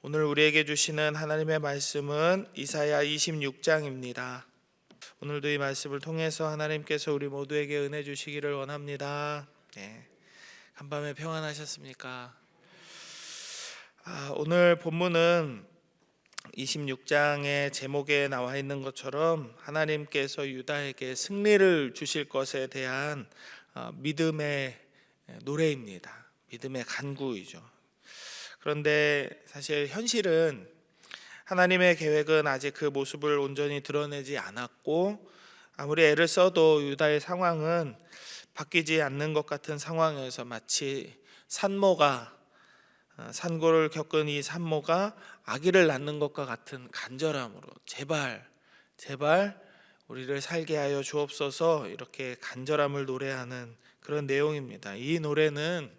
오늘 우리에게 주시는 하나님의 말씀은 이사야 26장입니다. 오늘도 이 말씀을 통해서 하나님께서 우리 모두에게 은혜 주시기를 원합니다. 간밤에 평안하셨습니까? 오늘 본문은 26장의 제목에 나와 있는 것처럼 하나님께서 유다에게 승리를 주실 것에 대한 믿음의 노래입니다. 믿음의 간구이죠. 그런데 사실 현실은 하나님의 계획은 아직 그 모습을 온전히 드러내지 않았고, 아무리 애를 써도 유다의 상황은 바뀌지 않는 것 같은 상황에서 마치 산고를 겪은 이 산모가 아기를 낳는 것과 같은 간절함으로 제발 우리를 살게 하여 주옵소서, 이렇게 간절함을 노래하는 그런 내용입니다. 이 노래는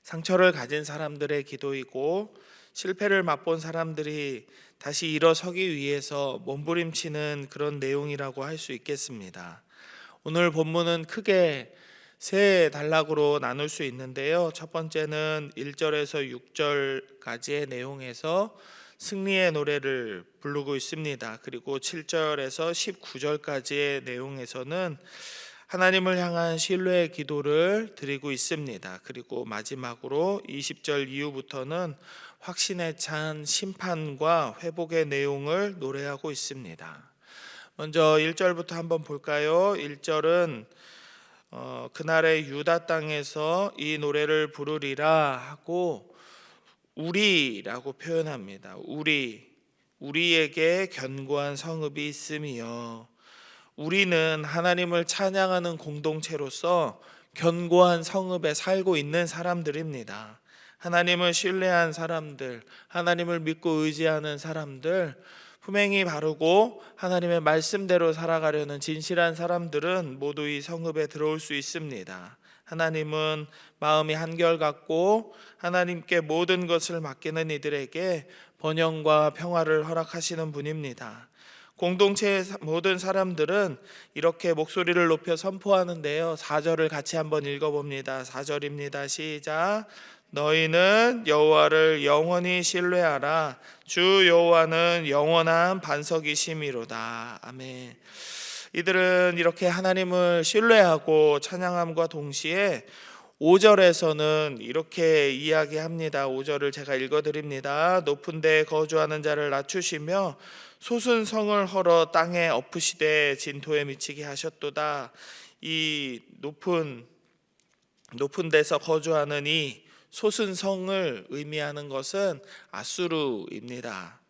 상처를 가진 사람들의 기도이고, 실패를 맛본 사람들이 다시 일어서기 위해서 몸부림치는 그런 내용이라고 할 수 있겠습니다. 오늘 본문은 크게 세 단락으로 나눌 수 있는데요. 첫 번째는 1절에서 6절까지의 내용에서 승리의 노래를 부르고 있습니다. 그리고 7절에서 19절까지의 내용에서는 하나님을 향한 신뢰의 기도를 드리고 있습니다. 그리고 마지막으로 20절 이후부터는 확신에 찬 심판과 회복의 내용을 노래하고 있습니다. 먼저 1절부터 한번 볼까요? 1절은 그날의 유다 땅에서 이 노래를 부르리라 하고 우리라고 표현합니다. 우리에게 견고한 성읍이 있으며, 우리는 하나님을 찬양하는 공동체로서 견고한 성읍에 살고 있는 사람들입니다. 하나님을 신뢰한 사람들, 하나님을 믿고 의지하는 사람들, 품행이 바르고 하나님의 말씀대로 살아가려는 진실한 사람들은 모두 이 성읍에 들어올 수 있습니다. 하나님은 마음이 한결같고 하나님께 모든 것을 맡기는 이들에게 번영과 평화를 허락하시는 분입니다. 공동체의 모든 사람들은 이렇게 목소리를 높여 선포하는데요. 4절을 같이 한번 읽어봅니다. 4절입니다. 시작. 너희는 여호와를 영원히 신뢰하라. 주 여호와는 영원한 반석이심이로다. 아멘. 이들은 이렇게 하나님을 신뢰하고 찬양함과 동시에 5절에서는 이렇게 이야기합니다. 5절을 제가 읽어드립니다. 높은 데에 거주하는 자를 낮추시며 솟은 성을 헐어 땅에 엎으시되 진토에 미치게 하셨도다. 이 높은 데서 거주하는 이 솟은 성을 의미하는 것은 아수르입니다.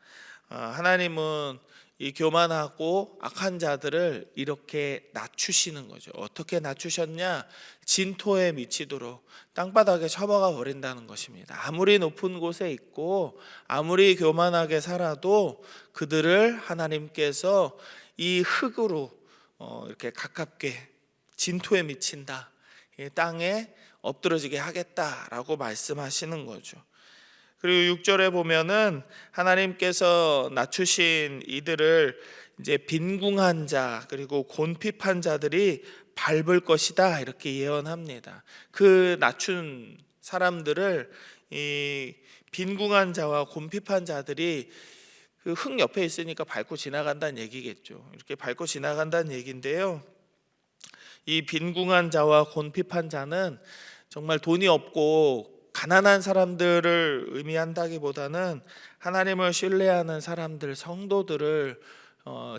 하나님은 이 교만하고 악한 자들을 이렇게 낮추시는 거죠. 어떻게 낮추셨냐? 진토에 미치도록 땅바닥에 쳐박아 버린다는 것입니다. 아무리 높은 곳에 있고 아무리 교만하게 살아도 그들을 하나님께서 이 흙으로 이렇게 가깝게 진토에 미친다, 땅에 엎드러지게 하겠다라고 말씀하시는 거죠. 그리고 6절에 보면은 하나님께서 낮추신 이들을 이제 빈궁한 자 그리고 곤핍한 자들이 밟을 것이다, 이렇게 예언합니다. 그 낮춘 사람들을 이 빈궁한 자와 곤핍한 자들이 그 흙 옆에 있으니까 밟고 지나간다는 얘기겠죠. 이렇게 밟고 지나간다는 얘기인데요. 이 빈궁한 자와 곤핍한 자는 정말 돈이 없고 가난한 사람들을 의미한다기보다는 하나님을 신뢰하는 사람들, 성도들을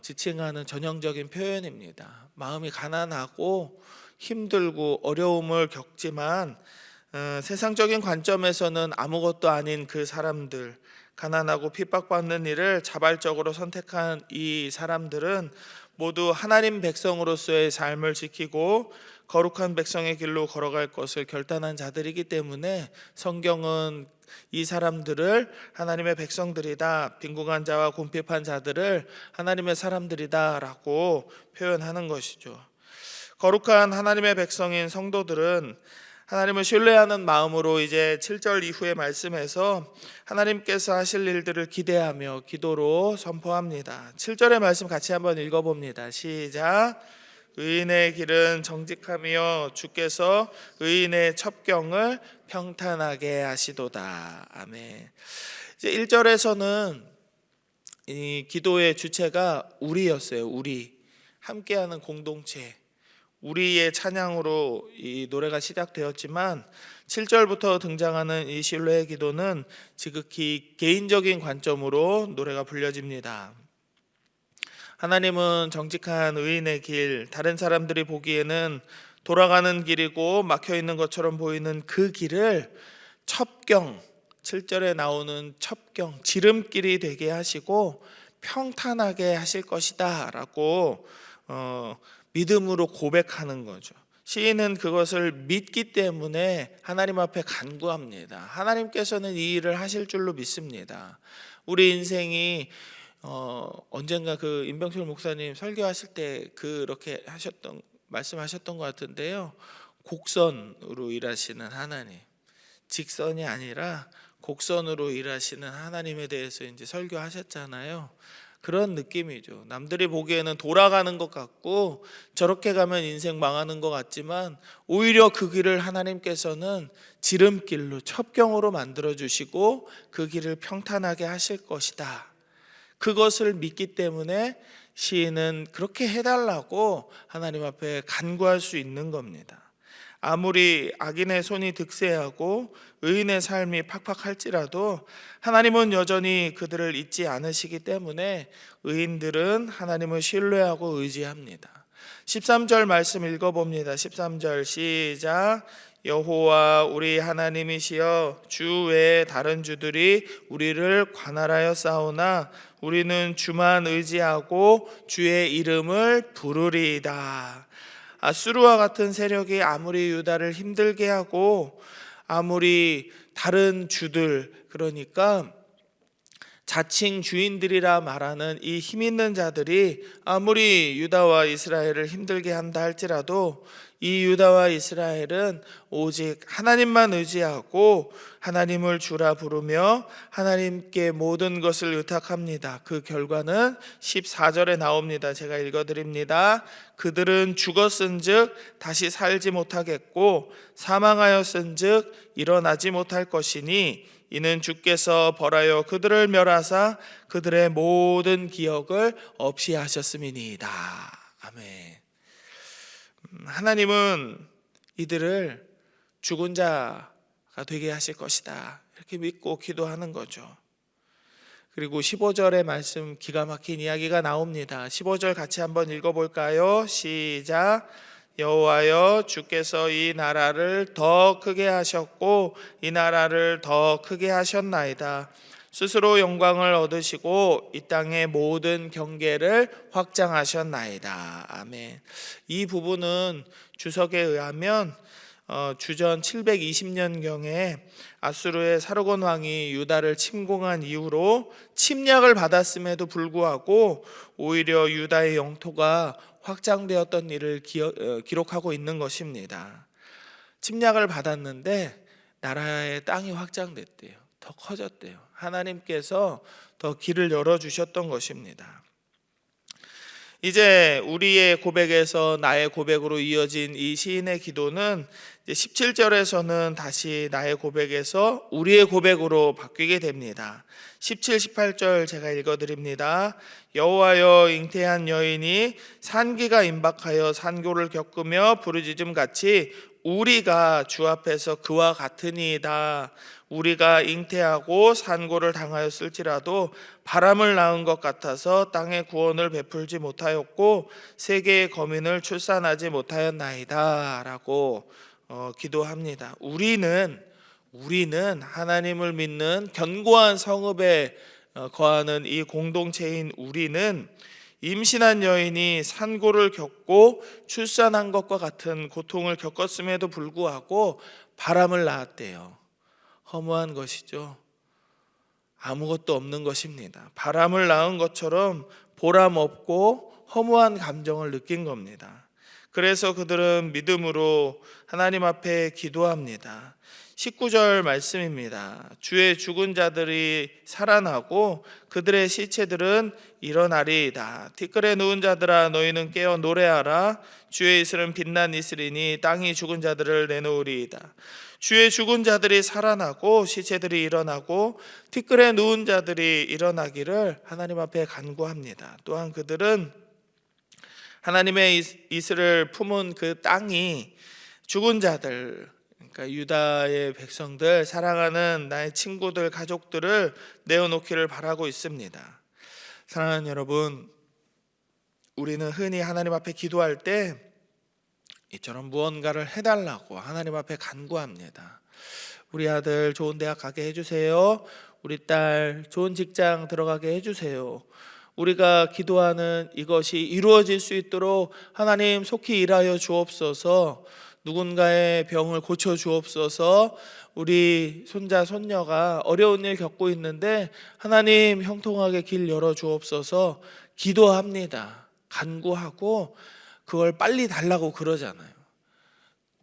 지칭하는 전형적인 표현입니다. 마음이 가난하고 힘들고 어려움을 겪지만 세상적인 관점에서는 아무것도 아닌 그 사람들, 가난하고 핍박받는 일을 자발적으로 선택한 이 사람들은 모두 하나님 백성으로서의 삶을 지키고 거룩한 백성의 길로 걸어갈 것을 결단한 자들이기 때문에 성경은 이 사람들을 하나님의 백성들이다, 빈궁한 자와 곤핍한 자들을 하나님의 사람들이다 라고 표현하는 것이죠. 거룩한 하나님의 백성인 성도들은 하나님을 신뢰하는 마음으로 이제 7절 이후의 말씀에서 하나님께서 하실 일들을 기대하며 기도로 선포합니다. 7절의 말씀 같이 한번 읽어봅니다. 시작. 의인의 길은 정직하며 주께서 의인의 첩경을 평탄하게 하시도다. 아멘. 이제 1절에서는 이 기도의 주체가 우리였어요. 우리 함께하는 공동체, 우리의 찬양으로 이 노래가 시작되었지만 7절부터 등장하는 이 신뢰의 기도는 지극히 개인적인 관점으로 노래가 불려집니다. 하나님은 정직한 의인의 길, 다른 사람들이 보기에는 돌아가는 길이고 막혀있는 것처럼 보이는 그 길을 첩경, 7절에 나오는 첩경, 지름길이 되게 하시고 평탄하게 하실 것이다 라고 믿음으로 고백하는 거죠. 시인은 그것을 믿기 때문에 하나님 앞에 간구합니다. 하나님께서는 이 일을 하실 줄로 믿습니다. 우리 인생이 언젠가 그 임병철 목사님 설교하실 때 그렇게 말씀하셨던 것 같은데요. 곡선으로 일하시는 하나님, 직선이 아니라 곡선으로 일하시는 하나님에 대해서 이제 설교하셨잖아요. 그런 느낌이죠. 남들이 보기에는 돌아가는 것 같고 저렇게 가면 인생 망하는 것 같지만 오히려 그 길을 하나님께서는 지름길로 첩경으로 만들어 주시고 그 길을 평탄하게 하실 것이다. 그것을 믿기 때문에 시인은 그렇게 해달라고 하나님 앞에 간구할 수 있는 겁니다. 아무리 악인의 손이 득세하고 의인의 삶이 팍팍할지라도 하나님은 여전히 그들을 잊지 않으시기 때문에 의인들은 하나님을 신뢰하고 의지합니다. 13절 말씀 읽어봅니다. 13절 시작. 여호와 우리 하나님이시여 주 외에 다른 주들이 우리를 관할하여 싸우나 우리는 주만 의지하고 주의 이름을 부르리이다. 아수르와 같은 세력이 아무리 유다를 힘들게 하고 아무리 다른 주들, 그러니까 자칭 주인들이라 말하는 이 힘 있는 자들이 아무리 유다와 이스라엘을 힘들게 한다 할지라도 이 유다와 이스라엘은 오직 하나님만 의지하고 하나님을 주라 부르며 하나님께 모든 것을 의탁합니다. 그 결과는 14절에 나옵니다. 제가 읽어드립니다. 그들은 죽었은즉 다시 살지 못하겠고 사망하였은즉 일어나지 못할 것이니 이는 주께서 벌하여 그들을 멸하사 그들의 모든 기억을 없이 하셨음이니이다. 아멘. 하나님은 이들을 죽은 자가 되게 하실 것이다, 이렇게 믿고 기도하는 거죠. 그리고 15절의 말씀, 기가 막힌 이야기가 나옵니다. 15절 같이 한번 읽어볼까요? 시작. 여호와여 주께서 이 나라를 더 크게 하셨고 이 나라를 더 크게 하셨나이다. 스스로 영광을 얻으시고 이 땅의 모든 경계를 확장하셨나이다. 아멘. 이 부분은 주석에 의하면 주전 720년경에 아수르의 사르곤 왕이 유다를 침공한 이후로 침략을 받았음에도 불구하고 오히려 유다의 영토가 확장되었던 일을 기록하고 있는 것입니다. 침략을 받았는데 나라의 땅이 확장됐대요. 더 커졌대요. 하나님께서 더 길을 열어주셨던 것입니다. 이제 우리의 고백에서 나의 고백으로 이어진 이 시인의 기도는 17절에서는 다시 나의 고백에서 우리의 고백으로 바뀌게 됩니다. 17, 18절 제가 읽어드립니다. 여호와여 잉태한 여인이 산기가 임박하여 산고를 겪으며 부르짖음 같이 우리가 주 앞에서 그와 같으니이다. 우리가 잉태하고 산고를 당하였을지라도 바람을 낳은 것 같아서 땅의 구원을 베풀지 못하였고 세계의 거민을 출산하지 못하였나이다 라고 기도합니다. 우리는 하나님을 믿는 견고한 성읍에 거하는 이 공동체인 우리는 임신한 여인이 산고를 겪고 출산한 것과 같은 고통을 겪었음에도 불구하고 바람을 낳았대요. 허무한 것이죠. 아무것도 없는 것입니다. 바람을 낳은 것처럼 보람 없고 허무한 감정을 느낀 겁니다. 그래서 그들은 믿음으로 하나님 앞에 기도합니다. 19절 말씀입니다. 주의 죽은 자들이 살아나고 그들의 시체들은 일어나리이다. 티끌에 누운 자들아 너희는 깨어 노래하라. 주의 이슬은 빛난 이슬이니 땅이 죽은 자들을 내놓으리이다. 주의 죽은 자들이 살아나고 시체들이 일어나고 티끌에 누운 자들이 일어나기를 하나님 앞에 간구합니다. 또한 그들은 하나님의 이슬을 품은 그 땅이 죽은 자들, 그러니까 유다의 백성들, 사랑하는 나의 친구들, 가족들을 내어놓기를 바라고 있습니다. 사랑하는 여러분, 우리는 흔히 하나님 앞에 기도할 때 이처럼 무언가를 해달라고 하나님 앞에 간구합니다. 우리 아들 좋은 대학 가게 해주세요. 우리 딸 좋은 직장 들어가게 해주세요. 우리가 기도하는 이것이 이루어질 수 있도록 하나님 속히 일하여 주옵소서. 누군가의 병을 고쳐 주옵소서. 우리 손자 손녀가 어려운 일 겪고 있는데 하나님 형통하게 길 열어 주옵소서. 기도합니다. 간구하고 그걸 빨리 달라고 그러잖아요.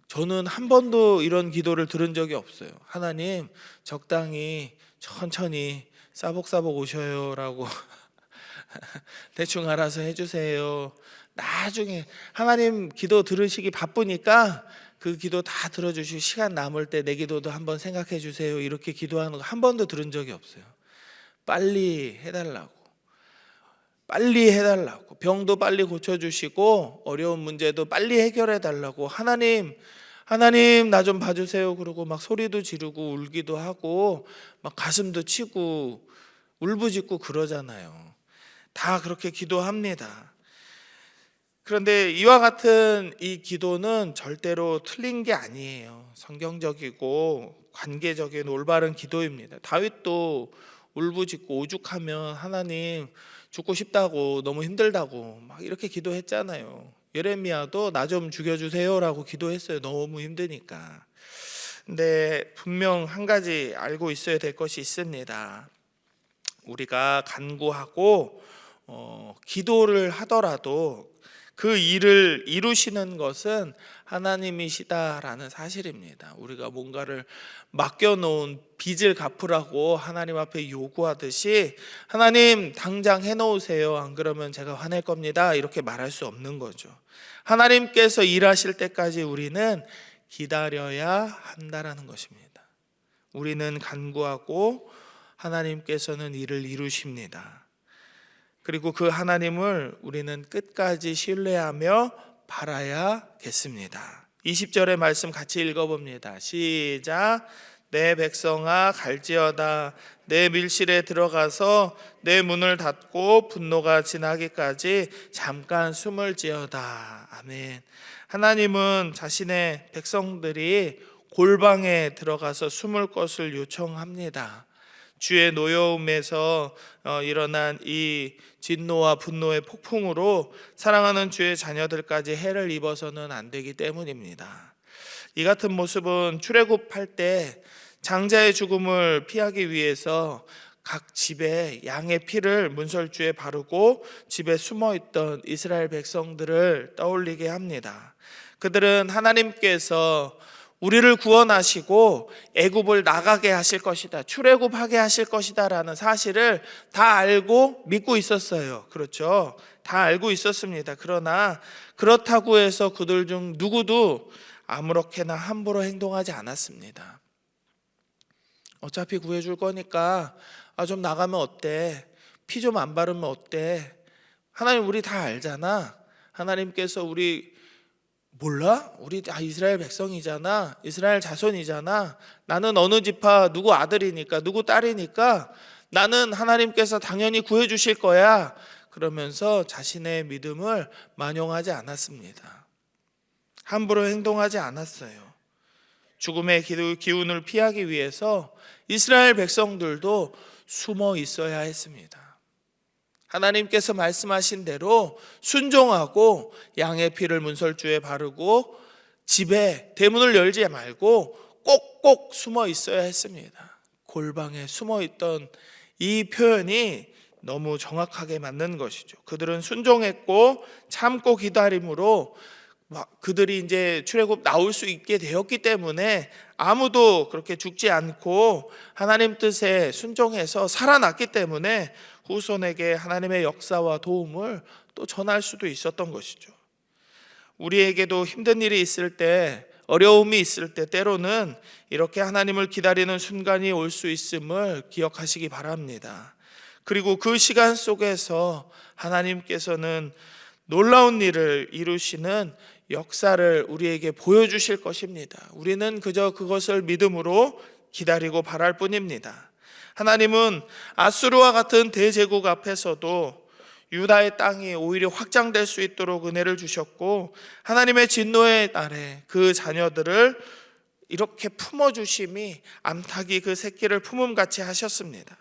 저는 한 번도 이런 기도를 들은 적이 없어요. 하나님 적당히 천천히 싸복싸복 오셔요라고 대충 알아서 해주세요. 나중에 하나님 기도 들으시기 바쁘니까 그 기도 다 들어주시고 시간 남을 때 내 기도도 한번 생각해 주세요. 이렇게 기도하는 거 한 번도 들은 적이 없어요. 빨리 해달라고, 빨리 해달라고, 병도 빨리 고쳐주시고 어려운 문제도 빨리 해결해 달라고. 하나님 나 좀 봐주세요. 그러고 막 소리도 지르고 울기도 하고 막 가슴도 치고 울부짖고 그러잖아요. 다 그렇게 기도합니다. 그런데 이와 같은 이 기도는 절대로 틀린 게 아니에요. 성경적이고 관계적인 올바른 기도입니다. 다윗도 울부짖고 오죽하면 하나님 죽고 싶다고, 너무 힘들다고 막 이렇게 기도했잖아요. 예레미야도 나 좀 죽여주세요라고 기도했어요. 너무 힘드니까. 근데 분명 한 가지 알고 있어야 될 것이 있습니다. 우리가 간구하고 기도를 하더라도 그 일을 이루시는 것은 하나님이시다라는 사실입니다. 우리가 뭔가를 맡겨놓은 빚을 갚으라고 하나님 앞에 요구하듯이 하나님 당장 해놓으세요. 안 그러면 제가 화낼 겁니다. 이렇게 말할 수 없는 거죠. 하나님께서 일하실 때까지 우리는 기다려야 한다라는 것입니다. 우리는 간구하고 하나님께서는 일을 이루십니다. 그리고 그 하나님을 우리는 끝까지 신뢰하며 바라야겠습니다. 20절의 말씀 같이 읽어봅니다. 시작. 내 백성아 갈지어다. 내 밀실에 들어가서 내 문을 닫고 분노가 지나기까지 잠깐 숨을 지어다. 아멘. 하나님은 자신의 백성들이 골방에 들어가서 숨을 것을 요청합니다. 주의 노여움에서 일어난 이 진노와 분노의 폭풍으로 사랑하는 주의 자녀들까지 해를 입어서는 안 되기 때문입니다. 이 같은 모습은 출애굽할 때 장자의 죽음을 피하기 위해서 각 집에 양의 피를 문설주에 바르고 집에 숨어있던 이스라엘 백성들을 떠올리게 합니다. 그들은 하나님께서 우리를 구원하시고 애굽을 나가게 하실 것이다, 출애굽하게 하실 것이다 라는 사실을 다 알고 믿고 있었어요. 그렇죠? 다 알고 있었습니다. 그러나 그렇다고 해서 그들 중 누구도 아무렇게나 함부로 행동하지 않았습니다. 어차피 구해줄 거니까 좀 나가면 어때? 피 좀 안 바르면 어때? 하나님 우리 다 알잖아. 하나님께서 우리 몰라? 우리 다 이스라엘 백성이잖아. 이스라엘 자손이잖아. 나는 어느 지파 누구 아들이니까, 누구 딸이니까 나는 하나님께서 당연히 구해주실 거야. 그러면서 자신의 믿음을 만용하지 않았습니다. 함부로 행동하지 않았어요. 죽음의 기운을 피하기 위해서 이스라엘 백성들도 숨어 있어야 했습니다. 하나님께서 말씀하신 대로 순종하고 양의 피를 문설주에 바르고 집에 대문을 열지 말고 꼭꼭 숨어 있어야 했습니다. 골방에 숨어 있던 이 표현이 너무 정확하게 맞는 것이죠. 그들은 순종했고 참고 기다림으로 그들이 이제 출애굽 나올 수 있게 되었기 때문에 아무도 그렇게 죽지 않고 하나님 뜻에 순종해서 살아났기 때문에 후손에게 하나님의 역사와 도움을 또 전할 수도 있었던 것이죠. 우리에게도 힘든 일이 있을 때, 어려움이 있을 때 때로는 이렇게 하나님을 기다리는 순간이 올 수 있음을 기억하시기 바랍니다. 그리고 그 시간 속에서 하나님께서는 놀라운 일을 이루시는 역사를 우리에게 보여주실 것입니다. 우리는 그저 그것을 믿음으로 기다리고 바랄 뿐입니다. 하나님은 아수르와 같은 대제국 앞에서도 유다의 땅이 오히려 확장될 수 있도록 은혜를 주셨고, 하나님의 진노의 날에 그 자녀들을 이렇게 품어주심이 암탉이 그 새끼를 품음같이 하셨습니다.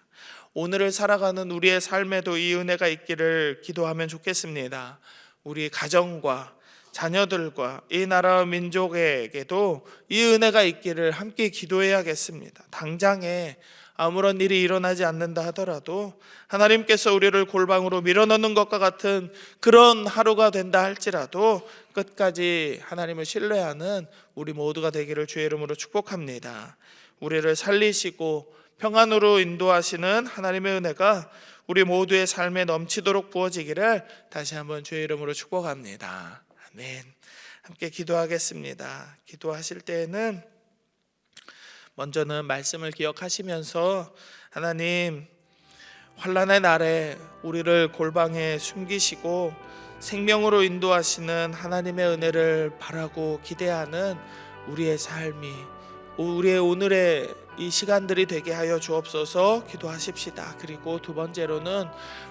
오늘을 살아가는 우리의 삶에도 이 은혜가 있기를 기도하면 좋겠습니다. 우리 가정과 자녀들과 이 나라 민족에게도 이 은혜가 있기를 함께 기도해야겠습니다. 당장에 아무런 일이 일어나지 않는다 하더라도 하나님께서 우리를 골방으로 밀어넣는 것과 같은 그런 하루가 된다 할지라도 끝까지 하나님을 신뢰하는 우리 모두가 되기를 주의 이름으로 축복합니다. 우리를 살리시고 평안으로 인도하시는 하나님의 은혜가 우리 모두의 삶에 넘치도록 부어지기를 다시 한번 주의 이름으로 축복합니다. 아멘. 함께 기도하겠습니다. 기도하실 때에는 먼저는 말씀을 기억하시면서 하나님, 환난의 날에 우리를 골방에 숨기시고 생명으로 인도하시는 하나님의 은혜를 바라고 기대하는 우리의 삶이, 우리의 오늘의 이 시간들이 되게 하여 주옵소서 기도하십시다. 그리고 두 번째로는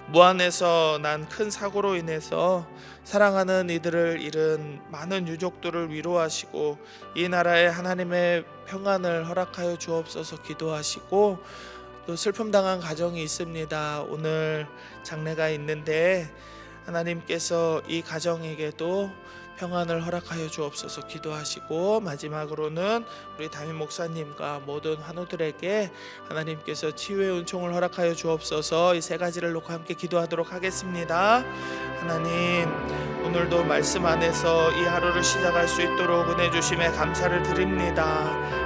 무안에서 난 큰 사고로 인해서 사랑하는 이들을 잃은 많은 유족들을 위로하시고 이 나라에 하나님의 평안을 허락하여 주옵소서 기도하시고, 또 슬픔 당한 가정이 있습니다. 오늘 장례가 있는데 하나님께서 이 가정에게도 평안을 허락하여 주옵소서 기도하시고, 마지막으로는 우리 담임 목사님과 모든 환우들에게 하나님께서 치유의 은총을 허락하여 주옵소서, 이 세 가지를 놓고 함께 기도하도록 하겠습니다. 하나님, 오늘도 말씀 안에서 이 하루를 시작할 수 있도록 은혜 주심에 감사를 드립니다.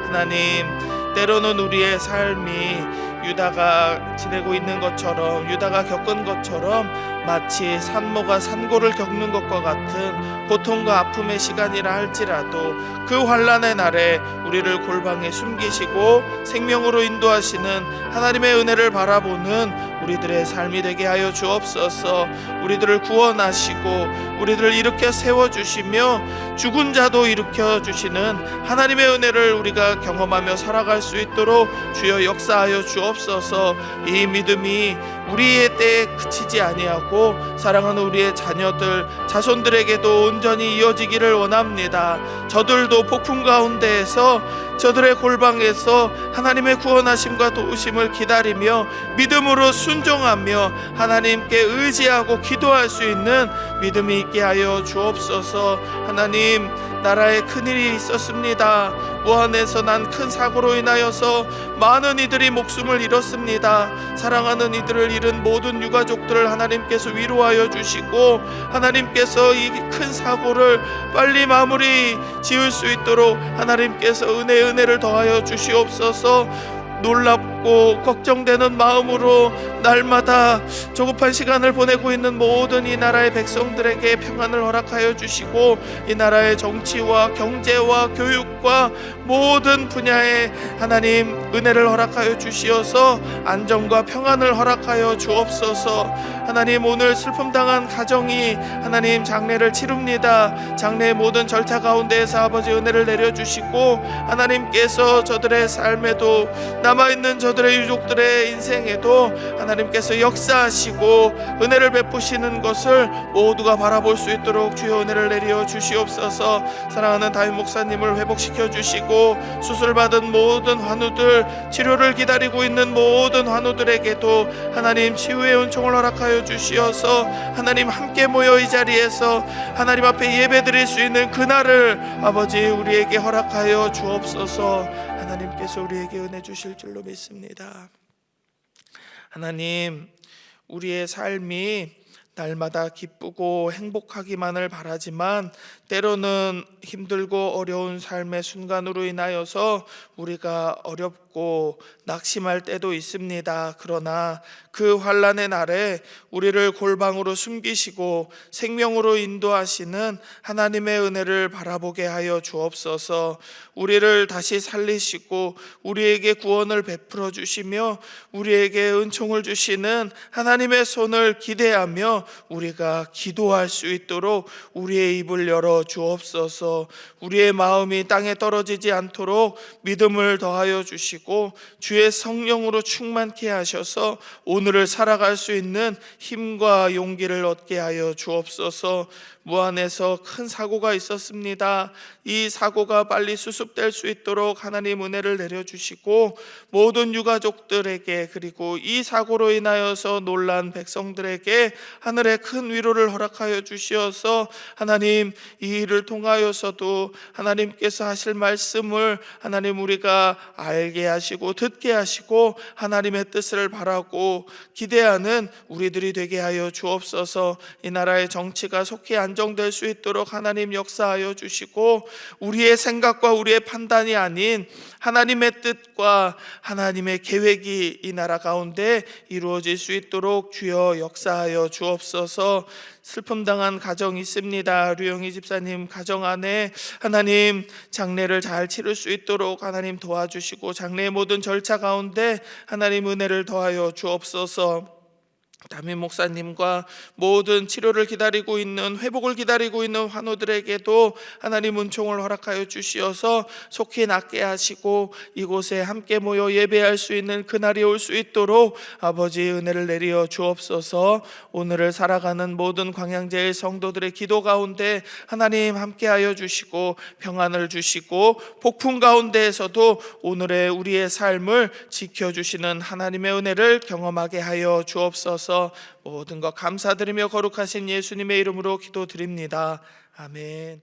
하나님, 때로는 우리의 삶이 유다가 지내고 있는 것처럼, 유다가 겪은 것처럼 마치 산모가 산고를 겪는 것과 같은 고통과 아픔의 시간이라 할지라도 그 환난의 날에 우리를 골방에 숨기시고 생명으로 인도하시는 하나님의 은혜를 바라보는 우리들의 삶이 되게 하여 주옵소서. 우리들을 구원하시고 우리들을 일으켜 세워주시며 죽은 자도 일으켜 주시는 하나님의 은혜를 우리가 경험하며 살아갈 수 있도록 주여 역사하여 주옵소서. 이 믿음이 우리의 때에 그치지 아니하고 사랑하는 우리의 자녀들, 자손들에게도 온전히 이어지기를 원합니다. 저들도 폭풍 가운데에서 저들의 골방에서 하나님의 구원하심과 도우심을 기다리며 믿음으로 순종하며 하나님께 의지하고 기도할 수 있는 믿음이 있게 하여 주옵소서. 하나님, 나라에 큰일이 있었습니다. 무안에서 난 큰 사고로 인하여서 많은 이들이 목숨을 잃었습니다. 사랑하는 이들을 잃은 모든 유가족들을 하나님께서 위로하여 주시고 하나님께서 이 큰 사고를 빨리 마무리 지을 수 있도록 하나님께서 은혜를 더하여 주시옵소서. 놀랍고 걱정되는 마음으로 날마다 조급한 시간을 보내고 있는 모든 이 나라의 백성들에게 평안을 허락하여 주시고 이 나라의 정치와 경제와 교육과 모든 분야에 하나님 은혜를 허락하여 주시어서 안정과 평안을 허락하여 주옵소서. 하나님, 오늘 슬픔 당한 가정이 하나님 장례를 치릅니다. 장례의 모든 절차 가운데에서 아버지 은혜를 내려주시고 하나님께서 저들의 삶에도 남아있는 저들의 유족들의 인생에도 하나님께서 역사하시고 은혜를 베푸시는 것을 모두가 바라볼 수 있도록 주여 은혜를 내려 주시옵소서. 사랑하는 담임 목사님을 회복시켜 주시고 수술받은 모든 환우들, 치료를 기다리고 있는 모든 환우들에게도 하나님 치유의 은총을 허락하여 주시어서 하나님 함께 모여 이 자리에서 하나님 앞에 예배드릴 수 있는 그날을 아버지 우리에게 허락하여 주옵소서. 하나님께서 우리에게 은혜 주실 줄로 믿습니다. 하나님, 우리의 삶이 날마다 기쁘고 행복하기만을 바라지만 때로는 힘들고 어려운 삶의 순간으로 인하여서 우리가 어렵고 낙심할 때도 있습니다. 그러나 그 환난의 날에 우리를 골방으로 숨기시고 생명으로 인도하시는 하나님의 은혜를 바라보게 하여 주옵소서. 우리를 다시 살리시고 우리에게 구원을 베풀어 주시며 우리에게 은총을 주시는 하나님의 손을 기대하며 우리가 기도할 수 있도록 우리의 입을 열어 주옵소서. 우리의 마음이 땅에 떨어지지 않도록 믿음을 더하여 주시고 주의 성령으로 충만케 하셔서 오늘을 살아갈 수 있는 힘과 용기를 얻게 하여 주옵소서. 무안에서 큰 사고가 있었습니다. 이 사고가 빨리 수습될 수 있도록 하나님 은혜를 내려주시고 모든 유가족들에게 그리고 이 사고로 인하여서 놀란 백성들에게 하늘의 큰 위로를 허락하여 주시어서 하나님 이 일을 통하여서도 하나님께서 하실 말씀을 하나님 우리가 알게 하시고 듣게 하시고 하나님의 뜻을 바라고 기대하는 우리들이 되게 하여 주옵소서. 이 나라의 정치가 속히 안정될 수 있도록 하나님 역사하여 주시고 우리의 생각과 우리의 판단이 아닌 하나님의 뜻과 하나님의 계획이 이 나라 가운데 이루어질 수 있도록 주여 역사하여 주옵소서. 슬픔 당한 가정이 있습니다. 류영희 집사님 가정 안에 하나님 장례를 잘 치를 수 있도록 하나님 도와주시고 장례의 모든 절차 가운데 하나님 은혜를 더하여 주옵소서. 담임 목사님과 모든 치료를 기다리고 있는 회복을 기다리고 있는 환우들에게도 하나님 은총을 허락하여 주시어서 속히 낫게 하시고 이곳에 함께 모여 예배할 수 있는 그날이 올 수 있도록 아버지의 은혜를 내려 주옵소서. 오늘을 살아가는 모든 광양제일 성도들의 기도 가운데 하나님 함께하여 주시고 평안을 주시고 폭풍 가운데에서도 오늘의 우리의 삶을 지켜주시는 하나님의 은혜를 경험하게 하여 주옵소서. 모든 것 감사드리며 거룩하신 예수님의 이름으로 기도드립니다. 아멘.